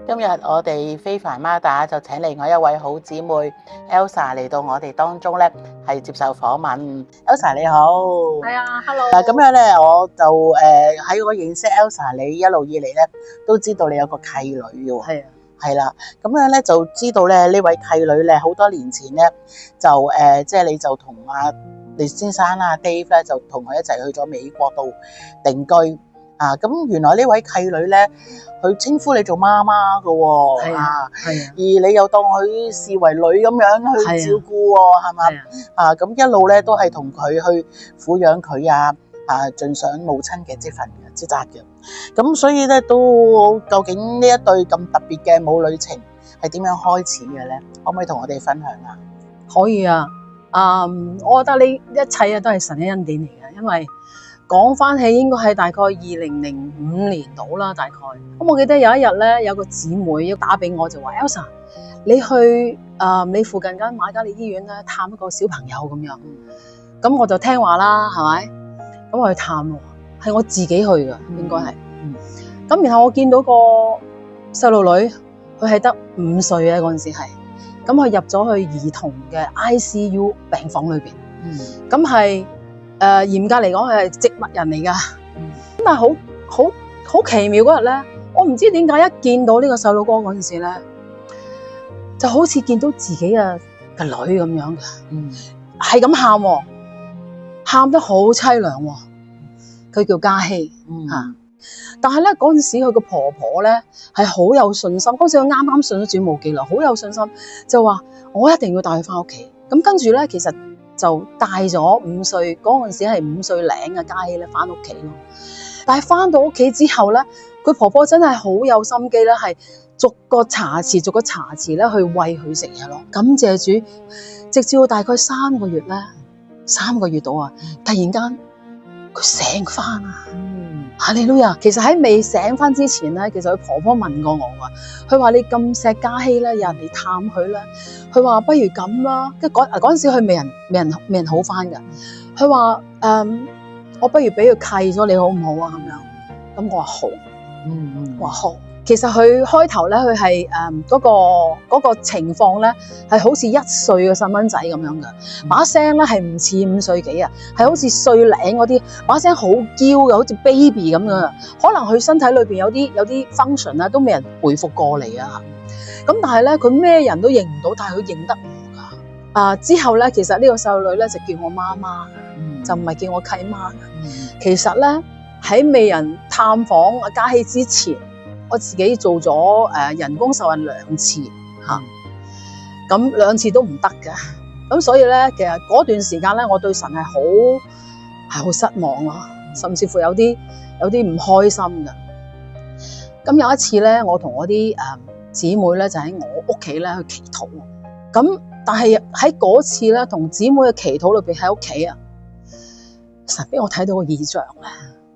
今日我哋非凡媽打就請嚟我一位好姊妹 Elsa 嚟到我哋當中咧，係接受訪問。Elsa 你好，係啊 ，Hello。咁樣咧，我就喺我認識 Elsa 你一路以嚟咧，都知道你有個契女喎。係啊，係啦，咁樣咧就知道咧呢位契女咧，好多年前咧就即係你就同李先生啊 Dave 咧就同佢一齊去咗美國度定居。咁原來呢位契女咧，佢稱呼你做媽媽噶喎，係啊，係啊，而你又當佢視為女咁樣去照顧喎，係嘛？咁一路咧都係同佢去撫養佢盡上母親嘅職責嘅。咁所以咧都究竟呢一對咁特別嘅母女情係點樣開始嘅咧？可唔可以同我哋分享啊？可以啊。我覺得呢一切都係神嘅恩典嚟嘅，因為講翻起應該係大概2005年到啦，大概。咁我記得有一日咧，有個姊妹打俾我就話 Elsa， 你去你附近間瑪嘉烈醫院咧探一個小朋友咁樣。咁我就聽話啦，係咪？咁我去探喎，係我自己去㗎，應該係。咁然後我見到個細路女，佢係得5歲啊，嗰陣時係。咁佢入咗去兒童嘅 ICU 病房裏邊。咁係嚴格嚟講，佢係植物人嚟㗎。咁但係好奇妙嗰日咧，我唔知點解一見到呢個細路哥嗰陣時咧，就好似見到自己嘅女咁樣嘅，係咁喊喎，喊得好凄涼喎。佢叫嘉希嚇。但係咧嗰陣時佢個婆婆咧係好有信心，嗰陣時佢啱啱信咗主冇幾耐，好有信心就話我一定要帶佢翻屋企。咁跟住咧其實就帶咗5歲嗰陣時係5歲零嘅嘉希咧翻屋企咯。但係翻到屋企之後咧，佢婆婆真係好有心機咧，係逐個茶匙咧去餵佢食嘢咯。感謝主，直至到大概3個月咧，3個月到啊，突然間佢醒翻啊！哈利路亞！其實喺未醒翻之前咧，其實佢婆婆問過我話，佢話你咁錫嘉希咧，有人嚟探佢咧，佢話不如咁啦。跟嗰陣時佢未人好翻㗎。佢話我不如俾佢契咗你好唔好啊？咁樣，咁我話好，話好。其實佢開頭咧，佢係嗰個情況咧，係好似1歲嘅細蚊仔咁樣嘅，把聲咧係唔似5歲幾啊，係好似歲零嗰啲，把聲好嬌嘅，好似 baby 咁樣。可能佢身體裏邊有啲 function 啊，都未人回復過嚟啊。咁但係咧，佢咩人都認唔到，但係佢認得我㗎。之後咧，其實呢個細路女咧就叫我媽媽，就唔係叫我契媽。其實咧喺未人探訪阿嘉希之前，我自己做咗人工受孕2次嚇，咁2次都唔得嘅，咁所以咧，其實嗰段時間咧，我對神係好失望咯，甚至乎有啲唔開心嘅。咁有一次咧，我同我啲姊妹咧就喺我屋企咧去祈禱，咁但係喺嗰次咧同姊妹嘅祈禱裏邊喺屋企啊，神俾我睇到個異象咧，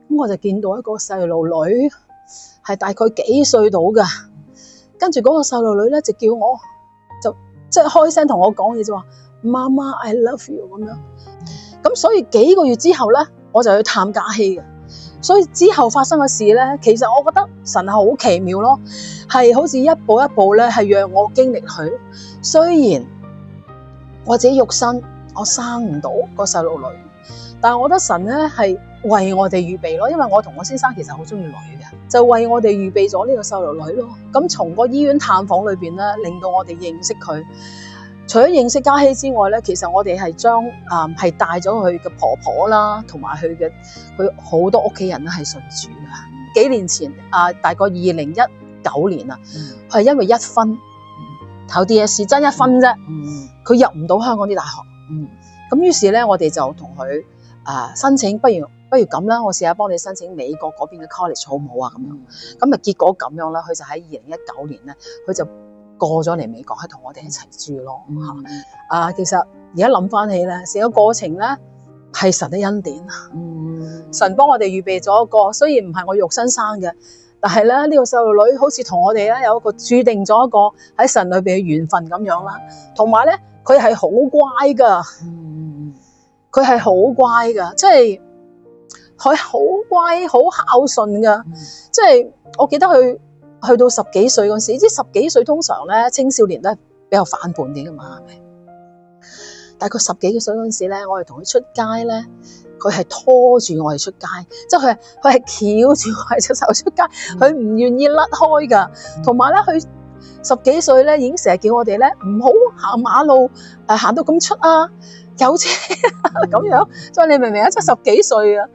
咁我就見到一個細路女。係大概幾歲到㗎，跟住嗰個細路女咧就叫我，就即係開聲同我講嘢就話媽媽 I love you 咁樣。咁所以幾個月之後咧，我就去探嘉希嘅。所以之後發生嘅事咧，其實我覺得神係好奇妙咯，係好似一步一步咧係讓我經歷佢。雖然我自己肉身我生唔到個細路女，但係我覺得神咧係為我哋預備咯，因為我同我先生其實好中意女嘅，就為我哋預備咗呢個細路女咯。咁從個醫院探訪裏邊咧，令到我哋認識佢。除咗認識嘉希之外咧，其實我哋係將係帶咗佢嘅婆婆啦，同埋佢好多屋企人咧係信主嘅。幾年前大概2019年啊，佢係因為1分投 DSE 爭1分啫，佢入唔到香港啲大學。咁於是咧，我哋就同佢申請，不如咁啦，我試下幫你申請美國嗰邊嘅 college 好唔好啊？咁樣，咁結果咁樣啦，佢就喺2019年咧，佢就過咗嚟美國，係同我哋一齊住咯。其實而家諗翻起咧，成個過程咧係神嘅恩典啊。神幫我哋預備咗一個，雖然唔係我肉身生嘅，但係咧呢個細路女好似同我哋咧有一個注定咗一個喺神裏邊嘅緣分咁樣啦。同埋咧，佢係好乖噶。佢係好乖噶，即係佢好乖、好孝順噶。即係我記得佢去到十幾歲嗰時，即係十幾歲通常咧青少年都係比較反叛啲噶嘛，係咪？但係佢十幾歲嗰陣時咧，我哋同佢出街咧，佢係拖住我哋出街，即係佢係翹住我哋隻手出街，佢唔願意甩開噶。同埋咧，佢十幾歲咧已經成日叫我哋咧唔好行馬路，行到咁出啊，有車咁樣。所以你明唔明啊？即係十幾歲啊，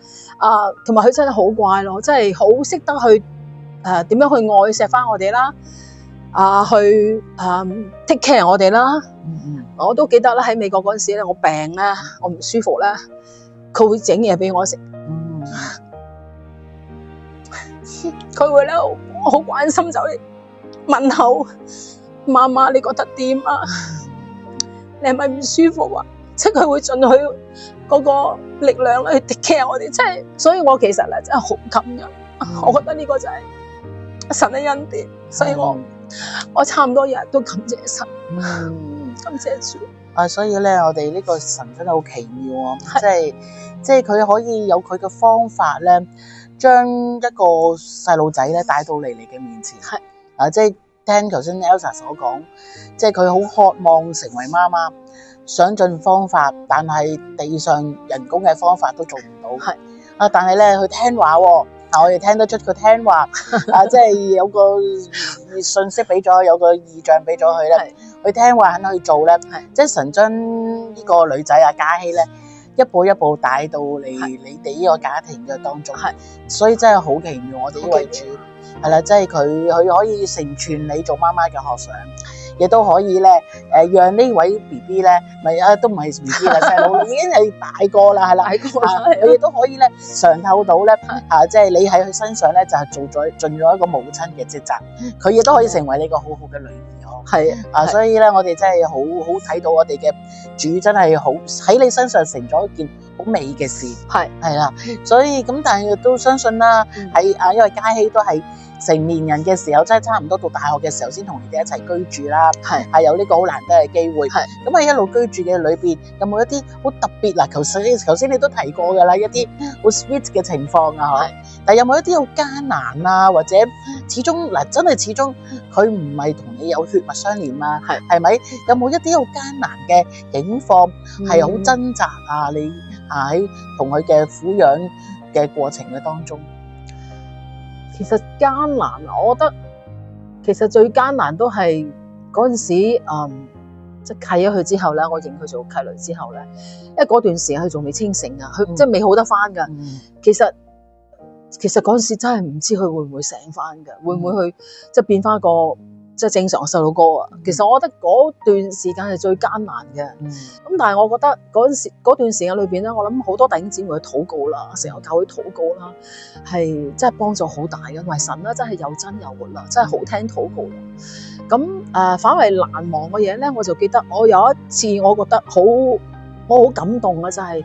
同埋佢真係好乖咯，真係好識得去點樣去愛錫翻我哋啦，去take care 我哋啦。我都記得啦，喺美國嗰陣時咧，我病咧，我唔舒服咧，佢會整嘢俾我食。佢會咧好關心走嚟問候媽媽，你覺得點啊？你係咪唔舒服啊？即係佢會盡佢嗰個力量去 take care 我哋，即係，所以我其實咧真係好感恩。我覺得呢個就係神嘅恩典，所以我差唔多日日都感謝神。感謝主。所以咧，我哋呢個神真係好奇妙啊！即係佢可以有佢嘅方法咧，將一個細路仔咧帶到嚟你嘅面前。係即係聽頭先 Elsa 所講，即係佢好渴望成為媽媽，想盡方法，但係地上人工嘅方法都做唔到。係但係咧佢聽話喎。我哋聽得出佢聽話，即係有個信息俾咗，有個異象俾咗佢咧，佢聽話肯去做咧，即係神將呢個女仔嘉希咧，一步一步帶到嚟你哋呢個家庭嘅當中，所以真係好奇妙。我哋呢位主係啦，即係佢可以成全你做媽媽嘅學想。亦都可以咧，讓呢位 BB 咧，都唔係 BB 啦，細路已經係大個啦，係啦，佢亦都可以咧嘗透到咧，即係你喺佢身上咧就係盡咗一個母親嘅職責，佢亦都可以成為你個好好嘅女兒呵。係所以咧我哋真係好好睇到我哋嘅主真係好喺你身上成咗一件好美嘅事，係啦，所以咁但係都相信啦，因為嘉希都係成年人嘅時候，真係差唔多到大學嘅時候先同你哋一齊居住啦，係有呢個好難得嘅機會。咁喺一路居住嘅裏邊，有冇一啲好特別嗱？頭先你都提過㗎啦，一啲好 sweet 嘅情況啊，但係有冇一啲好艱難啊？或者始終真係始終佢唔係同你有血脈相連啊？係咪？有冇一啲好艱難嘅境況係好掙扎啊？你喺同佢嘅撫養嘅過程嘅當中？其實艱難，我覺得其實最艱難都係嗰陣時，即係契咗佢之後咧，我認佢做契女之後咧，因為嗰段時間佢仲未清醒啊，佢即係未好得翻噶。其實嗰陣時真係唔知佢會唔會醒翻噶，會唔會去即係變翻個即係正常嘅細路哥啊？其實我覺得嗰段時間係最艱難嘅。咁但係我覺得嗰段時間裏邊咧，我諗好多弟兄姊妹去禱告啦，成日教會禱告啦，係真係幫助好大嘅，因為神咧真係有真有活啦，真係好聽禱告。咁反為難忘嘅嘢咧，我就記得我有一次我覺得我好感動嘅就係，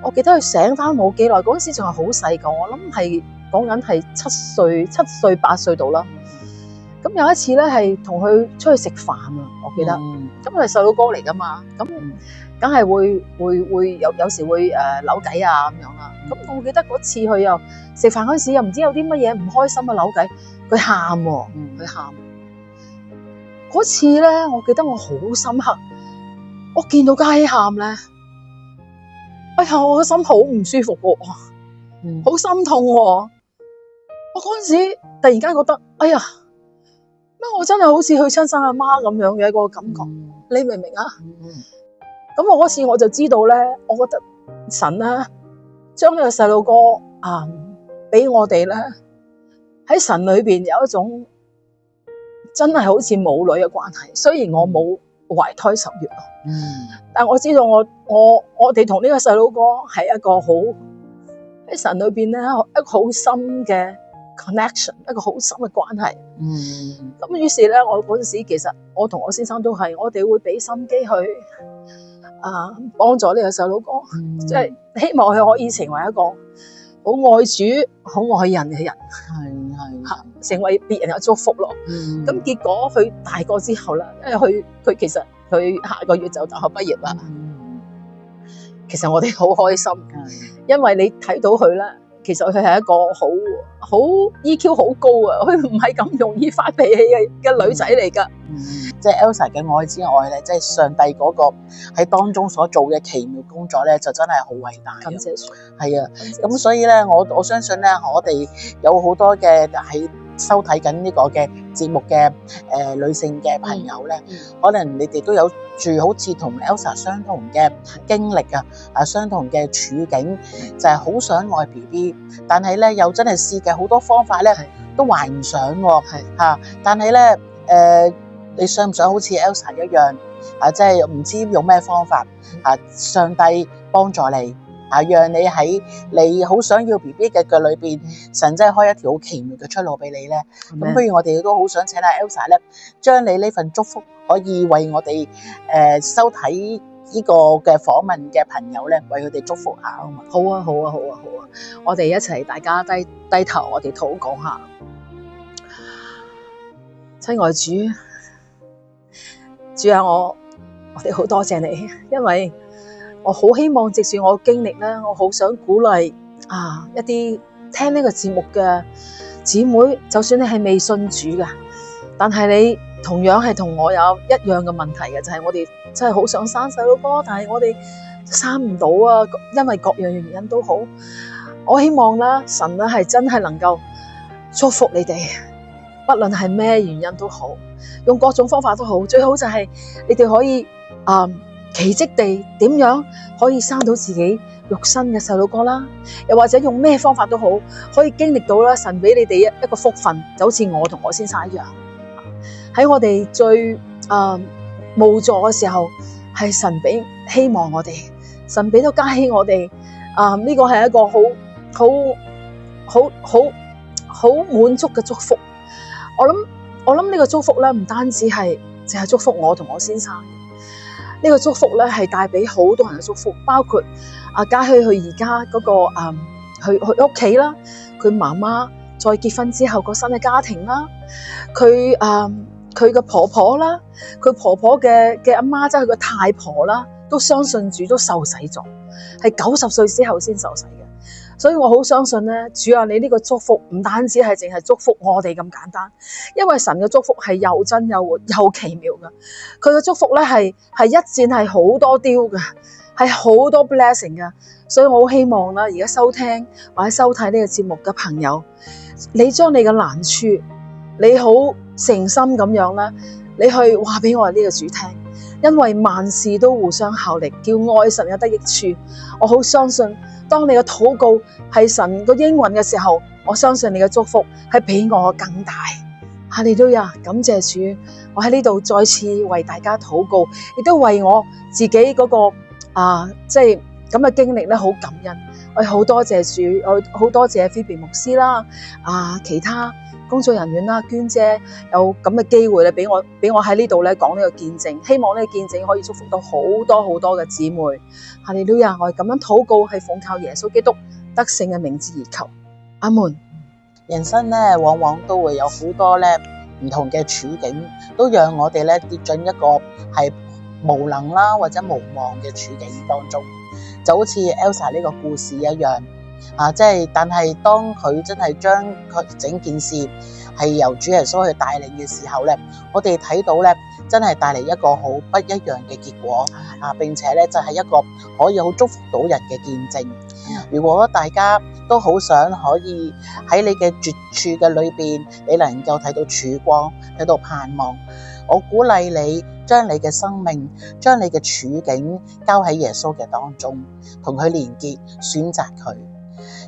我記得佢醒翻冇幾耐，嗰陣時仲係好細個，我諗係講緊係7歲8歲度啦。咁有一次咧，係同佢出去食飯啊，我記得。咁佢係細佬哥嚟噶嘛，咁梗係會有時會扭計啊咁樣啦。咁我記得嗰次佢又食飯嗰時又唔知有啲乜嘢唔開心啊扭計，佢喊喎，佢喊。嗰次咧，我記得我好深刻，我見到嘉希喊咧，哎呀，我個心好唔舒服喎，好心痛喎。我嗰陣時突然間覺得，哎呀〜我真係好似佢親生阿媽咁樣嘅一個感覺，你明唔明啊？咁我嗰次我就知道咧，我覺得神咧將呢個細路哥俾我哋咧喺神裏邊有一種真係好似母女嘅關係。雖然我冇懷胎10月咯，但我知道我哋同呢個細路哥係一個好喺神裏邊咧一個好深嘅connection， 一個好深嘅關係。咁於是咧，我嗰陣時其實我同我先生都係，我哋會俾心機去幫助呢個細佬哥，即係希望佢可以成為一個好愛主、好愛人嘅人，成為別人嘅祝福咯。咁結果佢大個之後啦，因為佢其實佢下個月就大學畢業啦。其實我哋好開心，因為你睇到佢咧。其實佢係一個好 EQ 好高啊，佢唔係咁容易發脾氣嘅女仔嚟㗎。即係 Elsa 嘅愛之外咧，即係上帝嗰個喺當中所做嘅奇妙工作咧，就真係好偉大。感謝主。係啊，咁所以咧，我相信咧，我哋有好多嘅喺收睇緊呢個嘅節目嘅女性嘅朋友咧，可能你哋都有住好似同 Elsa 相同嘅經歷啊，相同嘅處境，就係好想愛 BB， 但係咧又真係試嘅好多方法咧，都懷唔上喎嚇。但係咧你想唔想好似 Elsa 一樣啊？即係唔知用咩方法啊？上帝幫助你啊，讓你喺你好想要 BB 嘅腳裏邊，神真係開一條好奇妙嘅出路俾你咧。咁不如我哋都好想請阿 Elsa 咧，將你呢份祝福可以為我哋收睇呢個嘅訪問嘅朋友咧，為佢哋祝福下啊嘛。好啊，我哋一齊大家低頭，我哋禱告下。親愛主啊，我哋好多謝你，因為我好希望藉住我嘅經歷咧，我好想鼓勵一啲聽呢個節目嘅姊妹，就算你係未信主嘅，但係你同樣係同我有一樣嘅問題嘅，就係我哋真係好想生細路哥，但係我哋生唔到啊，因為各樣原因都好。我希望啦，神咧係真係能夠祝福你哋，不論係咩原因都好，用各種方法都好，最好就係你哋可以奇蹟地點樣可以生到自己肉身嘅細路哥啦，又或者用咩方法都好，可以經歷到啦神俾你哋一個福分，就好似我同我先生一樣，喺我哋最無助嘅時候，係神俾希望我哋，神俾到加希我哋，呢個係一個好滿足嘅祝福。我諗呢個祝福咧，唔單止係淨係祝福我同我先生，呢個祝福咧係帶俾好多人嘅祝福，包括嘉希佢而家嗰個佢屋企啦，佢媽媽再結婚之後個新嘅家庭啦，佢嘅婆婆啦，佢婆婆嘅阿媽即係佢個太婆啦，都相信主都受洗咗，係90歲之後先受洗嘅。所以我好相信咧，主啊，你呢個祝福唔單止係淨係祝福我哋咁簡單，因為神嘅祝福係又真又活又奇妙噶。佢嘅祝福咧係一箭係好多雕噶，係好多 blessing 噶。所以我好希望啦，而家收聽或者收睇呢個節目嘅朋友，你將你嘅難處，你好誠心咁樣啦，你去話俾我哋呢個主聽，因為萬事都互相效力，叫愛神有得益處。我好相信，當你嘅禱告係神個應允嘅時候，我相信你嘅祝福係比我更大。哈利路亞，感謝主！我喺呢度再次為大家禱告，亦都為我自己嗰個即係咁嘅經歷咧，好感恩。我好多謝主，我好多謝菲比牧師啦，其他工作人員啦，娟姐有咁嘅機會咧，俾我喺呢度咧講呢個見證，希望呢個見證可以祝福到好多嘅姊妹。哈利路亞，我係咁樣禱告，係奉靠耶穌基督得勝嘅名字而求，阿門。人生咧，往往都會有好多咧唔同嘅處境，都讓我哋咧跌進一個係無能啦或者無望嘅處境當中，就好似 Elsa 呢個故事一樣。即係，但係當佢真係將佢整件事係由主耶穌去帶領嘅時候咧，我哋睇到咧，真係帶嚟一個好不一樣嘅結果並且咧就係一個可以好祝福到人嘅見證。如果大家都好想可以喺你嘅絕處嘅裏邊，你能夠睇到曙光，睇到盼望，我鼓勵你將你嘅生命，將你嘅處境交喺耶穌嘅當中，同佢連結，選擇佢。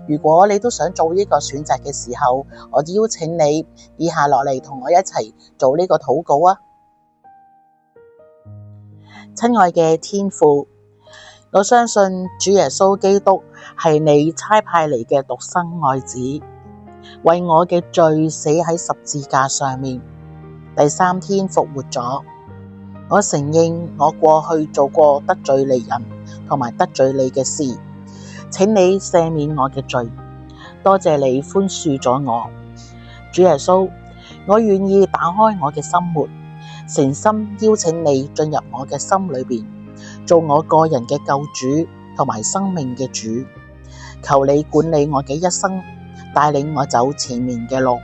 如果你都想做呢個選擇嘅時候，我邀請你以下落嚟同我一齊做呢個禱告啊！親愛嘅天父，我相信主耶穌基督係你差派嚟嘅獨生愛子，為我嘅罪死喺十字架上面，第3天復活咗。我承認我過去做過得罪你人同埋得罪你嘅事，請你赦免我嘅罪，多謝你寬恕咗我。主耶穌，我願意打開我嘅心門，誠心邀請你進入我嘅心裏邊，做我個人嘅救主同埋生命嘅主。求你管理我嘅一生，帶領我走前面嘅路。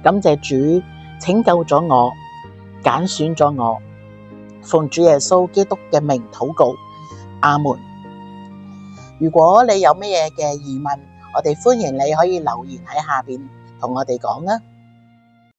感謝主拯救咗我，揀選咗我，奉主耶穌基督嘅名禱告，阿門。如果你有乜嘢嘅疑問，我哋歡迎你可以留言喺下邊同我哋講啊。